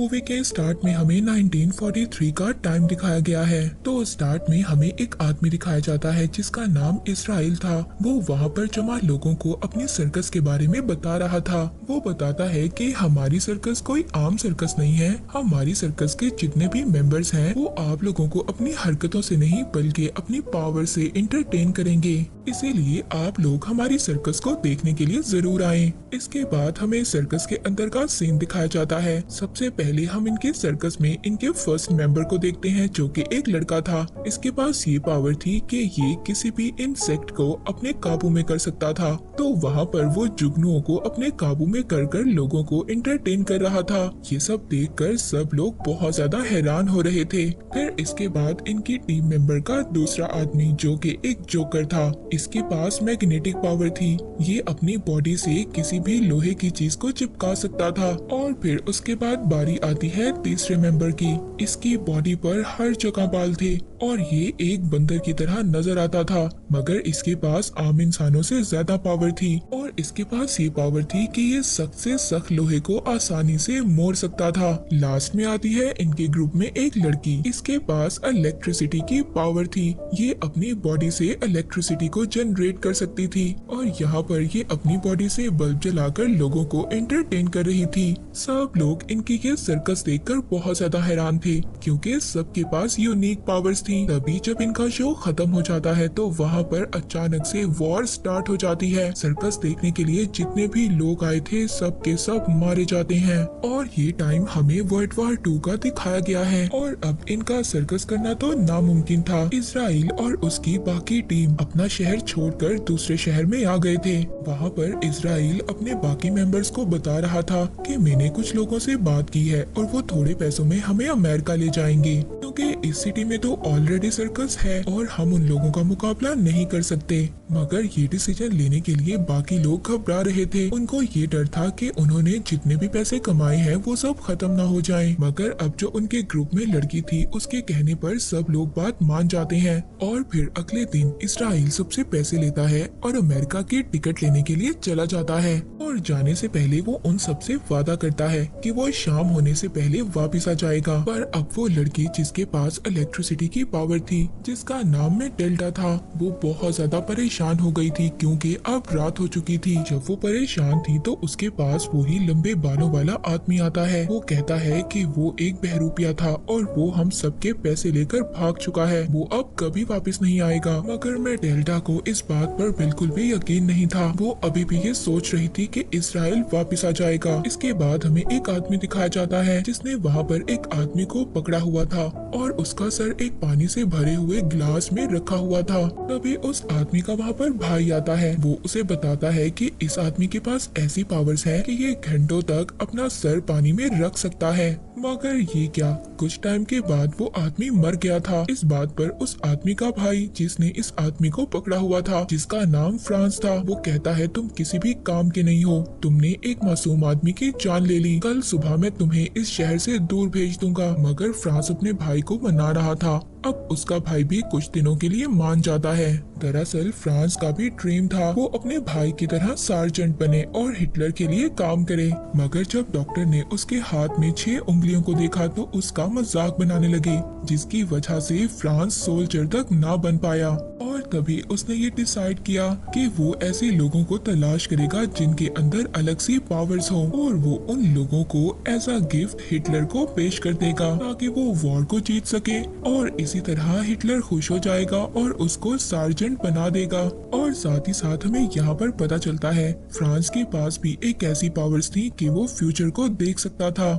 Movie के start में हमें 1943 का टाइम दिखाया गया है। तो स्टार्ट में हमें एक आदमी दिखाया जाता है जिसका नाम इजराइल था। वो वहाँ पर जमा लोगों को अपनी सर्कस के बारे में बता रहा था। वो बताता है कि हमारी सर्कस कोई आम सर्कस नहीं है। हमारी सर्कस के जितने भी मेंबर्स हैं वो आप लोगों को अपनी हरकतों से नहीं बल्कि अपनी पावर से एंटरटेन करेंगे, इसीलिए आप लोग हमारी सर्कस को देखने के लिए जरूर आएं। इसके बाद हमें सर्कस के अंदर का सीन दिखाया जाता है। सबसे पहले हम इनके सर्कस में इनके फर्स्ट मेंबर को देखते हैं जो कि एक लड़का था। इसके पास ये पावर थी कि ये किसी भी इंसेक्ट को अपने काबू में कर सकता था। तो वहाँ पर वो जुगनुओं को अपने काबू में कर कर लोगों को एंटरटेन कर रहा था। ये सब देखकर सब लोग बहुत ज्यादा हैरान हो रहे थे। फिर इसके बाद इनकी टीम मेंबर का दूसरा आदमी जो कि एक जोकर था, इसके पास मैग्नेटिक पावर थी। ये अपनी बॉडी से किसी भी लोहे की चीज को चिपका सकता था। और फिर उसके बाद बारी आती है तीसरे मेंबर की। इसकी बॉडी पर हर जगह बाल थे और ये एक बंदर की तरह नजर आता था, मगर इसके पास आम इंसानों से ज्यादा पावर थी। और इसके पास ये पावर थी कि ये सख्त से सख्त लोहे को आसानी से मोड़ सकता था। लास्ट में आती है इनके ग्रुप में एक लड़की। इसके पास इलेक्ट्रिसिटी की पावर थी। ये अपनी बॉडी से इलेक्ट्रिसिटी को जनरेट कर सकती थी और यहाँ पर ये अपनी बॉडी से बल्ब जलाकर लोगों को एंटरटेन कर रही थी। सब लोग इनकी ये सर्कस देखकर बहुत ज्यादा हैरान थे क्योंकि सबके पास यूनिक पावर्स थी। तभी जब इनका शो खत्म हो जाता है तो वहाँ पर अचानक से वॉर स्टार्ट हो जाती है। सर्कस देखने के लिए जितने भी लोग आए थे सब के सब मारे जाते हैं और ये टाइम हमें वर्ल्ड वॉर 2 का दिखाया गया है। और अब इनका सर्कस करना तो नामुमकिन था। इजराइल और उसकी बाकी टीम अपना शहर छोड़कर दूसरे शहर में आ गए थे। वहाँ पर इजराइल अपने बाकी मेंबर्स को बता रहा था कि मैंने कुछ लोगों से बात की है और वो थोड़े पैसों में हमें अमेरिका ले जाएंगे क्योंकि इस सिटी में तो ऑलरेडी सर्कस है और हम उन लोगों का मुकाबला नहीं कर सकते। मगर ये डिसीजन लेने के लिए बाकी लोग घबरा रहे थे। उनको ये डर था कि उन्होंने जितने भी पैसे कमाए हैं वो सब खत्म ना हो जाएं। मगर अब जो उनके ग्रुप में लड़की थी उसके कहने पर सब लोग बात मान जाते हैं और फिर अगले दिन इजराइल सबसे पैसे लेता है और अमेरिका की टिकट लेने के लिए चला जाता है। और जाने से पहले वो उन सबसे वादा करता है कि वो शाम होने से पहले वापस आ जाएगा। पर अब वो लड़की जिसके पास इलेक्ट्रिसिटी की पावर थी, जिसका नाम में डेल्टा था, वो बहुत ज्यादा परेशान हो गई थी क्योंकि अब रात हो चुकी थी। जब वो परेशान थी तो उसके पास वही लंबे बालों वाला आदमी आता है। वो कहता है कि वो एक बहरूपिया था और वो हम सबके पैसे लेकर भाग चुका है। वो अब कभी वापस नहीं आएगा। मगर मैं डेल्टा को इस बात पर बिल्कुल भी यकीन नहीं था। वो अभी भी ये सोच रही थी कि इजराइल वापस आ जाएगा। इसके बाद हमें एक आदमी दिखाया जाता है जिसने वहाँ पर एक आदमी को पकड़ा हुआ था और उसका सर एक पानी से भरे हुए गिलास में रखा हुआ था। तभी उस आदमी का वहाँ पर भाई आता है। वो उसे बताता है कि इस आदमी के पास ऐसी पावर्स है कि ये घंटों तक अपना सर पानी में रख सकता है। मगर ये क्या, कुछ टाइम के बाद वो आदमी मर गया था। इस बात पर उस आदमी का भाई जिसने इस आदमी को पकड़ा हुआ था, जिसका नाम फ्रांस था, वो कहता है तुम किसी भी काम के नहीं हो। तुमने एक मासूम आदमी की जान ले ली। कल सुबह मैं तुम्हें इस शहर से दूर भेज दूंगा। मगर फ्रांस अपने भाई को मना रहा था। अब उसका भाई भी कुछ दिनों के लिए मान जाता है। दरअसल फ्रांस का भी ड्रीम था वो अपने भाई की तरह सार्जेंट बने और हिटलर के लिए काम करे। मगर जब डॉक्टर ने उसके हाथ में 6 उंगलियों को देखा तो उसका मजाक बनाने लगे, जिसकी वजह से फ्रांस सोल्जर तक ना बन पाया। और तभी उसने ये डिसाइड किया कि वो ऐसे लोगों को तलाश करेगा जिनके अंदर अलग सी पावर्स हो और वो उन लोगों को एज अ गिफ्ट हिटलर को पेश कर देगा ताकि वो वॉर को जीत सके। और इसी तरह हिटलर खुश हो जाएगा और उसको सार्जेंट बना देगा। और साथ ही साथ हमें यहाँ पर पता चलता है फ्रांस के पास भी एक ऐसी पावर्स थी कि वो फ्यूचर को देख सकता था।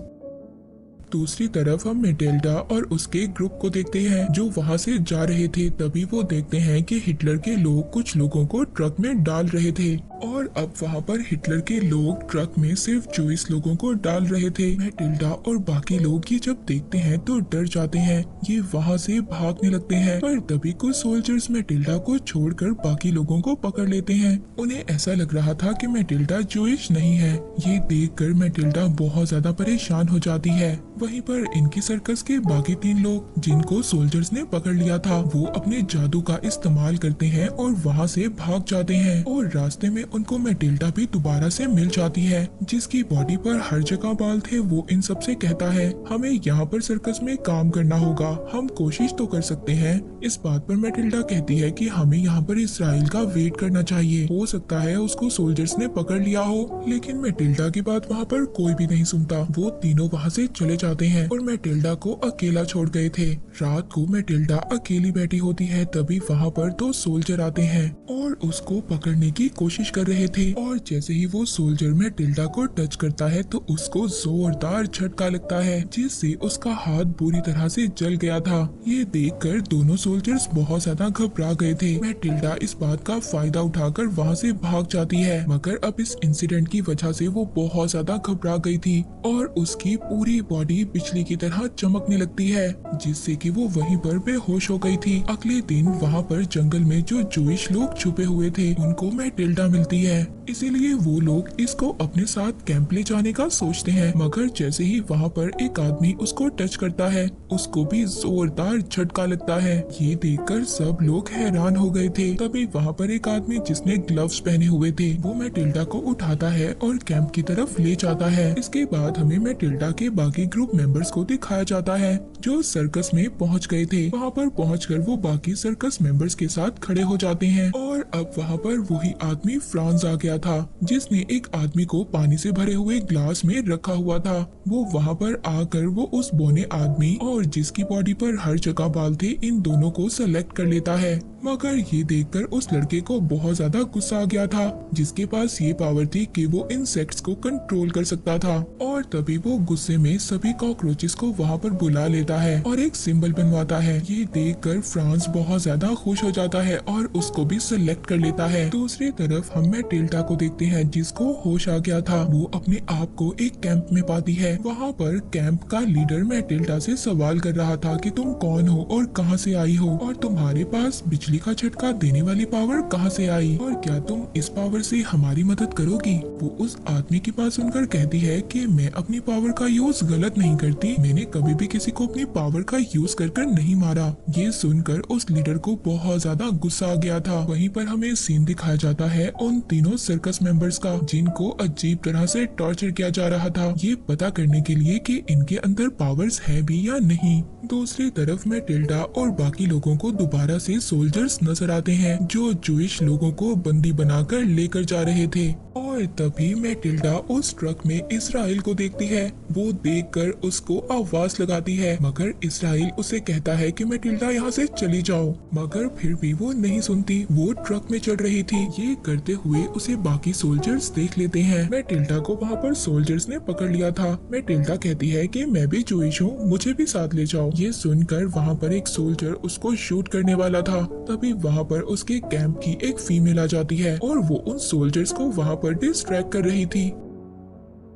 दूसरी तरफ हम मेटेल्डा और उसके ग्रुप को देखते हैं जो वहाँ से जा रहे थे। तभी वो देखते हैं कि हिटलर के लोग कुछ लोगों को ट्रक में डाल रहे थे और अब वहाँ पर हिटलर के लोग ट्रक में सिर्फ 24 लोगों को डाल रहे थे। मेटेल्डा और बाकी लोग ये जब देखते हैं तो डर जाते हैं। ये वहाँ से भागने लगते हैं पर तभी कुछ सोल्जर्स मेटेल्डा को छोड़कर बाकी लोगों को पकड़ लेते हैं। उन्हें ऐसा लग रहा था कि मेटेल्डा जूइश नहीं है। ये देखकर मेटेल्डा बहुत ज्यादा परेशान हो जाती है। वहीं पर इनकी सर्कस के बाकी 3 लोग जिनको सोल्जर्स ने पकड़ लिया था, वो अपने जादू का इस्तेमाल करते हैं और वहाँ से भाग जाते हैं। और रास्ते में उनको मैटिल्डा भी दोबारा से मिल जाती है, जिसकी बॉडी पर हर जगह बाल थे। वो इन सबसे कहता है, हमें यहाँ पर सर्कस में काम करना होगा, हम कोशिश तो कर सकते हैं। इस बात पर मैटिल्डा कहती है कि हमें यहाँ पर इसराइल का वेट करना चाहिए, हो सकता है उसको सोल्जर्स ने पकड़ लिया हो। लेकिन मैटिल्डा की बात वहाँ पर कोई भी नहीं सुनता। वो तीनों वहाँ से चले जाते हैं और मैटिल्डा को अकेला छोड़ गए थे। रात को मैटिल्डा अकेली बैठी होती है, तभी वहाँ पर 2 सोल्जर आते हैं और उसको पकड़ने की कोशिश कर रहे थे। और जैसे ही वो सोल्जर मैटिल्डा को टच करता है तो उसको जोरदार झटका लगता है, जिससे उसका हाथ बुरी तरह से जल गया था। ये देखकर दोनों सोल्जर्स बहुत ज्यादा घबरा गए थे। मैटिल्डा इस बात का फायदा उठाकर वहाँ से भाग जाती है, मगर अब इस इंसिडेंट की वजह से वो बहुत ज्यादा घबरा गई थी और उसकी पूरी बॉडी बिजली की तरह चमकने लगती है, जिससे कि वो वहीं पर बेहोश हो गई थी। अगले दिन वहाँ पर जंगल में जो जूइश लोग छुपे हुए थे, उनको मैटिल्डा मिलती है। इसीलिए वो लोग इसको अपने साथ कैंप ले जाने का सोचते हैं, मगर जैसे ही वहाँ पर एक आदमी उसको टच करता है, उसको भी जोरदार झटका लगता है। ये देखकर सब लोग हैरान हो गए थे। तभी वहाँ पर एक आदमी जिसने ग्लव्स पहने हुए थे, वो मैटिल्डा को उठाता है और कैंप की तरफ ले जाता है। इसके बाद हमें मैटिल्डा के बाकी ग्रुप मेंबर्स को दिखाया जाता है, जो सर्कस में पहुँच गए थे। वहाँ पर पहुँचकर वो बाकी सर्कस मेंबर्स के साथ खड़े हो जाते हैं और अब वहाँ पर वही आदमी फ्रांस आ गया था, जिसने एक आदमी को पानी से भरे हुए ग्लास में रखा हुआ था। वो वहाँ पर आकर वो उस बौने आदमी और जिसकी बॉडी पर हर जगह बाल थे, इन दोनों को सेलेक्ट कर लेता है। मगर ये देखकर उस लड़के को बहुत ज्यादा गुस्सा आ गया था, जिसके पास ये पावर थी कि वो इंसेक्ट्स को कंट्रोल कर सकता था। और तभी वो गुस्से में सभी कॉकरोचेस को वहाँ पर बुला लेता है और एक सिंबल बनवाता है। ये देखकर फ्रांस बहुत ज्यादा खुश हो जाता है और उसको भी सिलेक्ट कर लेता है। दूसरी तरफ हम मैटिल्डा को देखते हैं, जिसको होश आ गया था। वो अपने आप को एक कैंप में पाती है। वहाँ पर कैंप का लीडर मैटिल्डा से सवाल कर रहा था कि तुम कौन हो और कहाँ से आई हो, और तुम्हारे पास बिजली का झटका देने वाली पावर कहाँ से आई, और क्या तुम इस पावर से हमारी मदद करोगी। वो उस आदमी की बात सुनकर कहती है कि मैं अपनी पावर का यूज गलत नहीं करती, मैंने कभी भी किसी को अपनी पावर का यूज कर नहीं मारा। ये सुनकर उस लीडर को बहुत ज्यादा गुस्सा आ गया था। वहीं पर हमें सीन दिखाया जाता है उन तीनों सर्कस मेंबर्स का, जिनको अजीब तरह से टॉर्चर किया जा रहा था, ये पता करने के लिए कि इनके अंदर पावर्स है भी या नहीं। दूसरी तरफ मैटिल्डा और बाकी लोगों को दोबारा से सोल्जर्स नजर आते हैं, जो जूइश लोगों को बंदी बनाकर लेकर जा रहे थे। और तभी मैटिल्डा उस ट्रक में इसराइल को देखती है। वो देखकर उसको आवाज लगाती है, मगर इसराइल उसे कहता है कि मैटिल्डा यहाँ से चली जाओ, मगर फिर भी वो नहीं सुनती। वो ट्रक में चढ़ रही थी। ये करते हुए उसे बाकी सोल्जर्स देख लेते हैं। मैटिल्डा को वहाँ पर सोल्जर्स ने पकड़ लिया था। मैटिल्डा कहती है कि मैं भी जूइश हूँ, मुझे भी साथ ले जाओ। ये सुनकर वहाँ पर एक सोल्जर उसको शूट करने वाला था। तभी वहाँ पर उसके कैंप की एक फीमेल आ जाती है और वो उन सोल्जर्स को वहाँ पर डिस्ट्रैक्ट कर रही थी।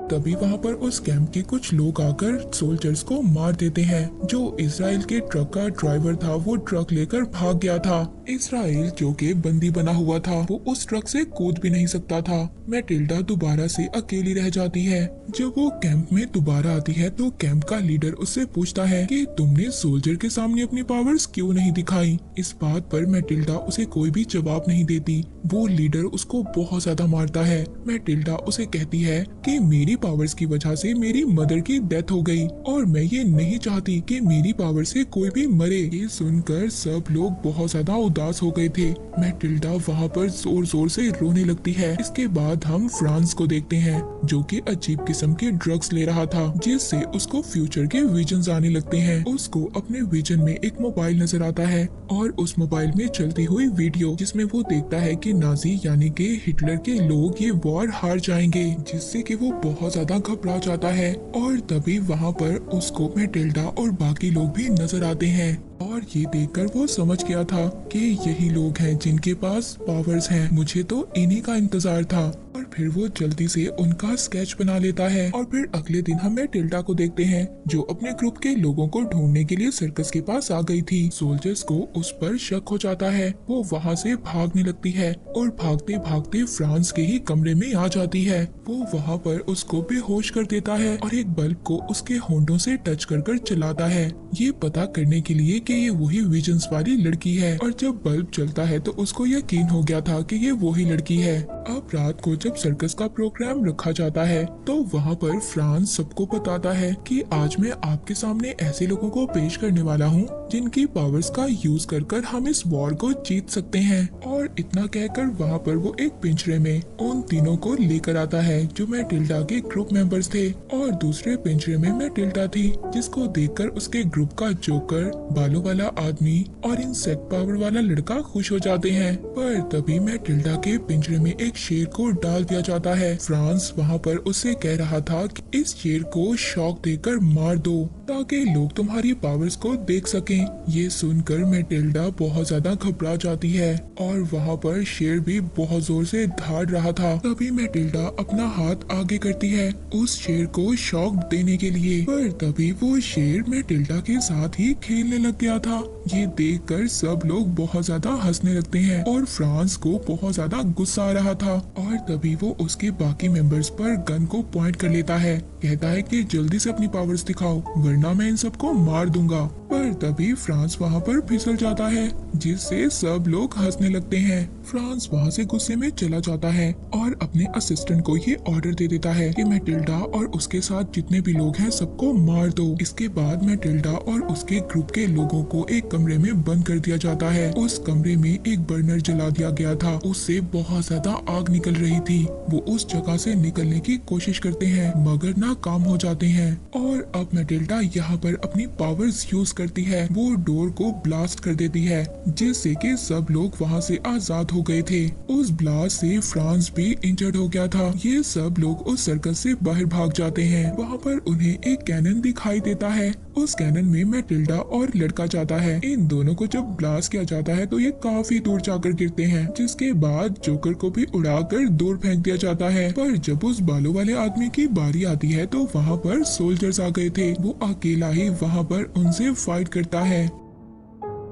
तभी वहाँ पर उस कैंप के कुछ लोग आकर सोल्जर्स को मार देते हैं। जो इसराइल के ट्रक का ड्राइवर था, वो ट्रक लेकर भाग गया था। इसराइल जो के बंदी बना हुआ था, वो उस ट्रक से कूद भी नहीं सकता था। मैटिल्डा दोबारा से अकेली रह जाती है। जब वो कैंप में दोबारा आती है तो कैंप का लीडर उससे पूछता है कि तुमने सोल्जर के सामने अपनी पावर्स क्यों नहीं दिखाई। इस बात पर मैटिल्डा उसे कोई भी जवाब नहीं देती। वो लीडर उसको बहुत ज्यादा मारता है। मैटिल्डा उसे कहती है कि मेरी पावर्स की वजह से मेरी मदर की डेथ हो गई और मैं ये नहीं चाहती कि मेरी पावर से कोई भी मरे। ये सुनकर सब लोग बहुत ज्यादा उदास हो गए थे। मैटिल्डा वहाँ पर जोर जोर से रोने लगती है। इसके बाद हम फ्रांस को देखते हैं, जो कि अजीब किस्म के ड्रग्स ले रहा था, जिससे उसको फ्यूचर के विजन्स आने लगते हैं। उसको अपने विजन में एक मोबाइल नजर आता है और उस मोबाइल में चलती हुई वीडियो, जिसमें वो देखता है कि नाजी यानी कि हिटलर के लोग ये वॉर हार जाएंगे, जिससे कि वो बहुत ज्यादा घबरा जाता है। और तभी वहाँ पर उसको मैटिल्डा और बाकी लोग भी नजर आते हैं और ये देखकर वो समझ गया था कि यही लोग हैं जिनके पास पावर्स हैं। मुझे तो इन्हीं का इंतजार था। और फिर वो जल्दी से उनका स्केच बना लेता है। और फिर अगले दिन हम मैटिल्डा को देखते हैं जो अपने ग्रुप के लोगों को ढूंढने के लिए सर्कस के पास आ गई थी। सोल्जर्स को उस पर शक हो जाता है, वो वहाँ से भागने लगती है और भागते भागते फ्रांस के ही कमरे में आ जाती है। वो वहाँ पर उसको बेहोश कर देता है और एक बल्ब को उसके होंठों से टच कर कर चलाता है, ये पता करने के लिए कि ये वही विजन्स वाली लड़की है। और जब बल्ब चलता है तो उसको यकीन हो गया था कि ये वही लड़की है। अब रात को जब सर्कस का प्रोग्राम रखा जाता है तो वहाँ पर फ्रांस सबको बताता है कि आज मैं आपके सामने ऐसे लोगों को पेश करने वाला हूँ जिनकी पावर्स का यूज कर कर हम इस वॉर को जीत सकते हैं। और इतना कहकर वहाँ पर वो एक पिंजरे में उन तीनों को लेकर आता है जो मैटिल्डा के ग्रुप मेंबर्स थे, और दूसरे पिंजरे में मैटिल्डा थी जिसको देखकर उसके ग्रुप का जोकर, बालों वाला आदमी और इंसेक्ट पावर वाला लड़का खुश हो जाते हैं। पर तभी मैटिल्डा के पिंजरे में एक शेर को डाल दिया जाता है। फ्रांस वहाँ पर उससे कह रहा था कि इस शेर को शॉक देकर मार दो ताकि लोग तुम्हारी पावर्स को देख सकें। ये सुनकर मैटिल्डा बहुत ज्यादा घबरा जाती है और वहाँ पर शेर भी बहुत जोर से दहाड़ रहा था। तभी मैटिल्डा अपना हाथ आगे करती है उस शेर को शॉक देने के लिए, पर तभी वो शेर मैटिल्डा के साथ ही खेलने लग गया था। ये देखकर सब लोग बहुत ज्यादा हंसने लगते हैं और फ्रांस को बहुत ज्यादा गुस्सा आ रहा था। और तभी वो उसके बाकी मेंबर्स पर गन को पॉइंट कर लेता है, कहता है कि जल्दी से अपनी पावर्स दिखाओ वरना मैं इन सबको मार दूंगा। पर तभी फ्रांस वहाँ पर फिसल जाता है जिससे सब लोग हंसने लगते हैं। फ्रांस वहाँ से गुस्से में चला जाता है और अपने असिस्टेंट को ये ऑर्डर दे देता है कि मैटिल्डा और उसके साथ जितने भी लोग हैं सबको मार दो। इसके बाद मैटिल्डा और उसके ग्रुप के लोगों को एक कमरे में बंद कर दिया जाता है। उस कमरे में एक बर्नर जला दिया गया था, उससे बहुत ज्यादा आग निकल रही थी। वो उस जगह से निकलने की कोशिश करते हैं मगर नाकाम हो जाते हैं। और अब मैटिल्डा यहाँ पर अपनी पावर्स यूज करती है, वो डोर को ब्लास्ट कर देती है जिससे कि सब लोग वहाँ से आजाद हो गए थे। उस ब्लास्ट से फ्रांस भी इंजर्ड हो गया था। ये सब लोग उस सर्कस से बाहर भाग जाते हैं। वहाँ पर उन्हें एक कैनन दिखाई देता है, उस कैनन में मैटिल्डा और लड़का जाता है। इन दोनों को जब ब्लास्ट किया जाता है तो ये काफी दूर जाकर गिरते हैं, जिसके बाद जोकर को भी उड़ाकर दूर फेंक दिया जाता है। पर जब उस बालों वाले आदमी की बारी आती है तो वहाँ पर सोल्जर्स आ गए थे। वो अकेला ही वहाँ पर उनसे फाइट करता है।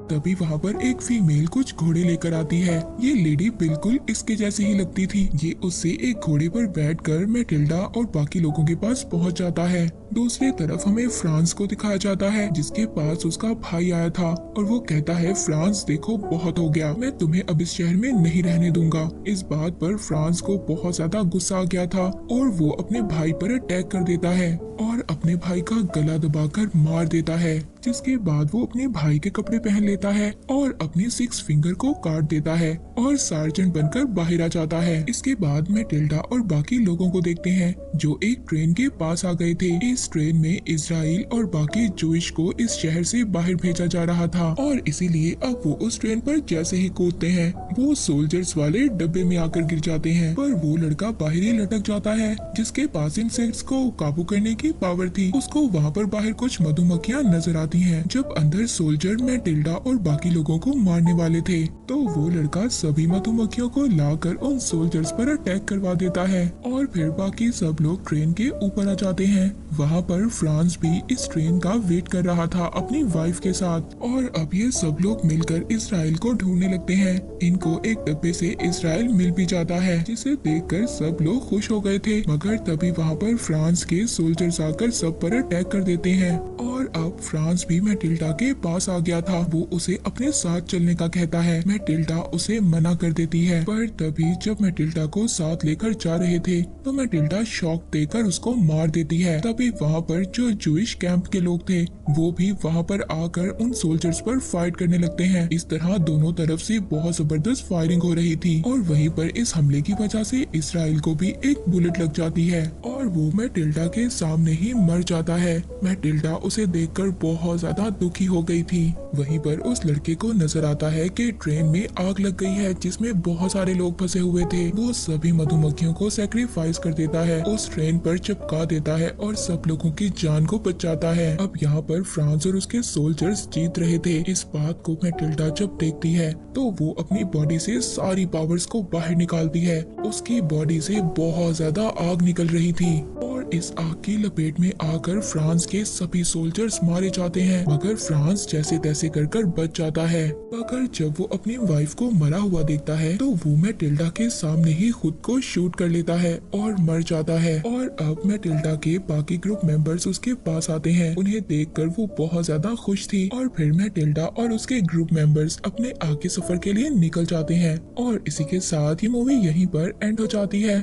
तभी वहाँ पर एक फीमेल कुछ घोड़े लेकर आती है। ये लेडी बिल्कुल इसके जैसी ही लगती थी। ये उससे एक घोड़े पर बैठकर मैटिल्डा और बाकी लोगों के पास पहुँच जाता है। दूसरी तरफ हमें फ्रांस को दिखाया जाता है जिसके पास उसका भाई आया था और वो कहता है फ्रांस देखो बहुत हो गया, मैं तुम्हें अब इस शहर में नहीं रहने दूंगा। इस बात पर फ्रांस को बहुत ज्यादा गुस्सा आ गया था और वो अपने भाई पर अटैक कर देता है और अपने भाई का गला दबाकर मार देता है, जिसके बाद वो अपने भाई के कपड़े पहन लेता है और अपनी 6 फिंगर को काट देता है और सार्जेंट बनकर बाहर आ जाता है। इसके बाद मैटिल्डा और बाकी लोगों को देखते हैं जो एक ट्रेन के पास आ गए थे। इस ट्रेन में इजराइल और बाकी जूइश को इस शहर से बाहर भेजा जा रहा था और इसीलिए अब वो उस ट्रेन पर जैसे ही कूदते हैं वो सोल्जर्स वाले डब्बे में आकर गिर जाते हैं। पर वो लड़का बाहर ही लटक जाता है जिसके पास इंसेक्ट्स को काबू करने की पावर थी। उसको वहाँ पर बाहर कुछ मधुमक्खियाँ नजर आती हैं। जब अंदर सोल्जर मैटिल्डा और बाकी लोगों को मारने वाले थे तो वो लड़का सभी मधुमक्खियों को लाकर उन सोल्जर्स पर अटैक करवा देता है और फिर बाकी सब लोग ट्रेन के ऊपर आ जाते हैं। वहाँ पर फ्रांस भी इस ट्रेन का वेट कर रहा था अपनी वाइफ के साथ और अब ये सब लोग मिलकर इजराइल को ढूंढने लगते हैं। इनको एक डब्बे से इजराइल मिल भी जाता है जिसे देखकर सब लोग खुश हो गए थे, मगर तभी वहाँ पर फ्रांस के सोल्जर्स आकर सब पर अटैक कर देते हैं और अब फ्रांस भी मैटिल्डा के पास आ गया था। वो उसे अपने साथ चलने का कहता है, मैटिल्डा उसे मना कर देती है। पर तभी जब मैटिल्डा को साथ लेकर जा रहे थे तो मैटिल्डा शॉक देकर उसको मार देती है। तभी वहाँ पर जो जूइश कैंप के लोग थे वो भी वहाँ पर आकर उन सोल्जर्स पर फाइट करने लगते हैं। इस तरह दोनों तरफ से बहुत जबरदस्त फायरिंग हो रही थी और वहीं पर इस हमले की वजह से इजराइल को भी एक बुलेट लग जाती है और वो मैटिल्डा के सामने ही मर जाता है। मैटिल्डा उसे देखकर बहुत ज्यादा दुखी हो गई थी। वहीं पर उस लड़के को नजर आता है कि ट्रेन में आग लग गई है जिसमें बहुत सारे लोग फंसे हुए थे। वो सभी मधुमक्खियों को सेक्रीफाइस कर देता है, उस ट्रेन पर चिपका देता है और सब लोगों की जान को बचाता है। अब यहाँ पर फ्रांस और उसके सोल्जर्स जीत रहे थे। इस बात को मैटिल्डा जब देखती है तो वो अपनी बॉडी से सारी पावर्स को बाहर निकालती है। उसकी बॉडी से बहुत ज्यादा आग निकल रही थी और इस आग की लपेट में आकर फ्रांस के सभी सोल्जर्स मारे जाते हैं, मगर फ्रांस जैसे तैसे कर बच जाता है। मगर जब वो अपनी वाइफ को मरा हुआ देखता है तो वो मैटिल्डा के सामने ही खुद को शूट कर लेता है और मर जाता है। और अब मैटिल्डा के बाकी ग्रुप मेंबर्स उसके पास आते हैं। उन्हें देखकर वो बहुत ज्यादा खुश थी और फिर मैटिल्डा और उसके ग्रुप मेंबर्स अपने आगे सफर के लिए निकल जाते हैं। और इसी के साथ ये मूवी यहीं पर एंड हो जाती है।